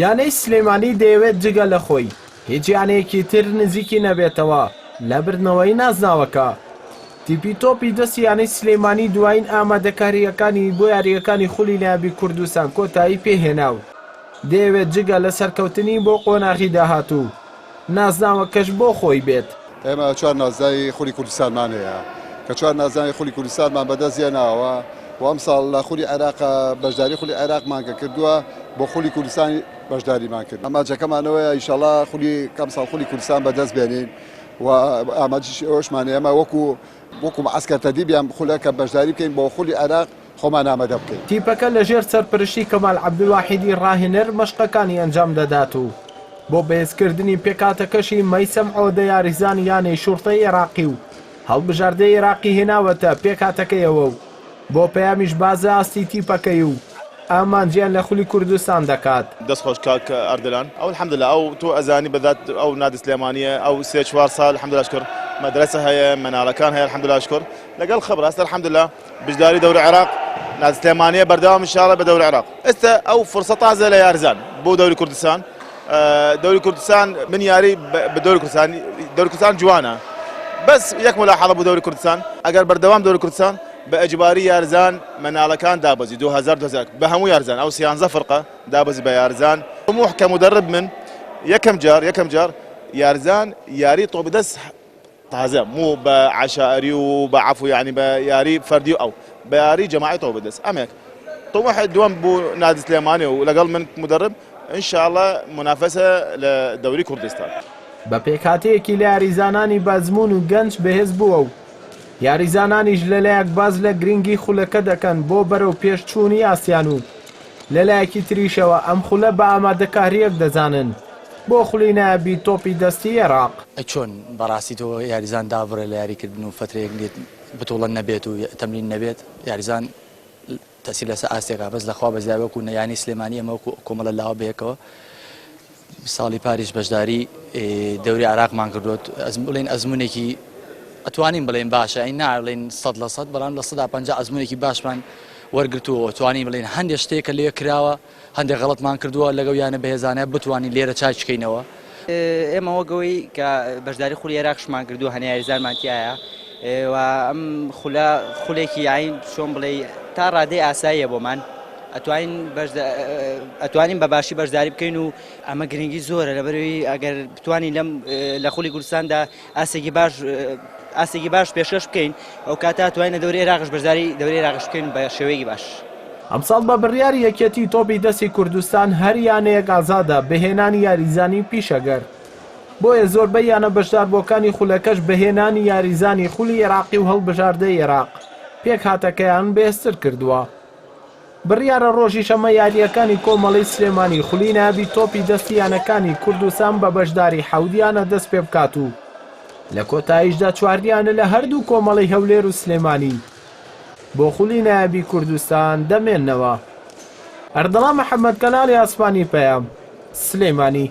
یانەی سلێمانی دەیەوێت جگە لە خۆی هیچ یانەیەکی تر نزیکی نەبێتەوە لە بردنەوەی نازناوەکە. تیپی تۆپی دەست یانەی سلێمانی دوایین ئامادەکاریەکانی بۆ یاریەکانی خولی نایابی کوردستان کۆتایی پێهێناو. دەیەوێت جگە لە سەرکەوتنی بۆ قۆناغی داهاتوو نازناوەکەش بۆ خۆی بێت. ئێمە چوار نازناوی خولی کوردستانمان هەیە کە چوار نازناوی خولی کوردستانمان بەدەستێناوە و ئەم ساڵ لە خولی عێراق بەشداری خولی عێراقمان کە کردووە بۆ خولی کوردستان بەشداریمان کرد. ئەماجەکەمانەوەیە ئینشاڵڵا خولی کەم ساڵ خولی کوردستان بەدەست بێنین و ئاماجیش ئەوشمان ئێمە وەکو معسکەر تەدیبیان خولە کە بەشداری بکەین بۆ خولی عێراق خۆمان ئامادە بکەین. تیپەکە لەژێر سەرپرشتی کەمال عەبدولواحیدی ڕاهێنەر مەشقەکانی ئەنجام دەدات و بۆ بەهێزکردنی پێکاتەکەشی مەیسەم عۆدە یاریزان یانەی شوڕتەی عێراقی و هەڵبژاردەی عێراقی هێناوەتە پێکاتەکەیەوە و بۆ پەیامیش بازە ئاستی تیپەکەی و ئامانجیان لە خولی کوردستان دەکات. دەستخۆش کاک ئەردلان ئەو الحەمدلله ئەو تۆ ئەزانی بەدات ئەو نادی سلێمانیە ئەو سێ چوار ساڵ الحەمدلله شکر مەدرسە هەیە مەناڵەکان هەیە الحەمدلله شکر لەگەڵ خبر ئەستا الحەمدلله بژداری دەوری عێراق نادی سلێمانیە بەردەوام ئینشاڵڵا بە دەوری عێراق. ئێستا ئەو فرسە تازە لە یاریزان بۆ دەوری کوردستان. دەوری کوردستان من یاری بە دەوری کوردستان جوانە بەس یەک ملاحەڵە بۆ دەوری کوردستان ئەگەر بەردەوام دەوری کوردستان بە ئەجباری یارزان مەناڵەکان دابەزی 2000 بە هەموو یارزان ئەو سیانزە فرقە دابەزی بە یارزان طموح کە مدرب من یەکەم جار یارزان یاری تۆ بدەست تازە مو بە عشائری و بە عفو یعنی بە یاری فەردی ئەو بە یاری جەماعی تۆ بدەست ئەمێک طموح دووەم بوو نادی سلێمانی و لەگەڵ من مدرب ئینشاءڵڵا منافەسە لە دەوری کوردستان. بە پێکهاتەیەکی لە یاریزانانی بازمون و گەنج بەهێز بووە و یاریزانانیش لەلایەک باز لە گرنگی خولەکە دەکەن بۆ بەرەو پێشچوونی ئاسیان و لەلایەکی تریشەوە ئەم خولە بە ئامادەکاریەک دەزانن بۆ خولی نایابی تۆپی دەستی عێراق. چۆن بەڕاستی تۆ یاریزان دابڕێ لە یاریکردن و فترەیەک لێت بتوڵە نەبێت و تەمرین نەبێت یاریزان تەسیل لەسەر ئاستێکا بەس لەخوا بەزیاوەکو نەیانی سلێمانی ئەمە کۆمەڵە لاوە بەیەکەوە ساڵی پاریش بەشداری دەوری عێراقمان کردوت بڵێن ئەزمونێکی ئەتوانین بڵێن باشە ئەی ناڵێن 100% بەڵام لە 150 ئەزمونێکی باشمان وەرگرتووە توانین بڵێن هەندێک شتێکە لێ کراوە هەندێک غەڵەتمان کردووە لەگەڵ یانە بەهێزانە بتوانین لێرە چاک بکەینەوە. ئێمە وەگەوەی کە بەشداری خولی عێراقشمان کردو هەنێ یاریزانمانتیایە و ئەم خولێکی یاین چۆن بڵێ تا ڕادەی ئاساییە بۆمان ئەتوانین بە باشی بەشداری بکەین و ئەمە گرنگی زۆرە لەبەرەوەی ئەگەر بتوانین لە خولی کوردستاندا ئاسێکی باش پێشکەش بکەین ئەو کاتە ئەتوانین لە دەوری عێراقش بەشداری دەوری عێراقش بکەین بە شێوەیەکی باش. ئەمساڵ بە بڕیاری یەکێتی تۆپی دەستی کوردستان هەر یانەیەک ئازادە بەهێنانی یاریزانی پیشەگەر بۆیە زۆربەی یانە بەشداربووەکانی خولەکەش بەهێنانی یاریزانی خولی عێراقی و هەڵبژاردەی عێراق پێک هاتەکەیان بێستر کردووە. بڕیارە ڕۆژی شەمە یاریەکانی کۆمەڵی سلێمانی خولی نایابی تۆپی دەستی یانەکانی کوردستان بە بەشداری حەودیانە دەست پێ بکات و لە کۆتاییشدا چواردیانە لە هەردوو کۆمەڵی هەولێر و سلێمانی بۆ خولی نایابی کوردستان دەمێننەوە. ئەردەڵا محەممەد کەناڵی ئاسمانی پەیام سلێمانی.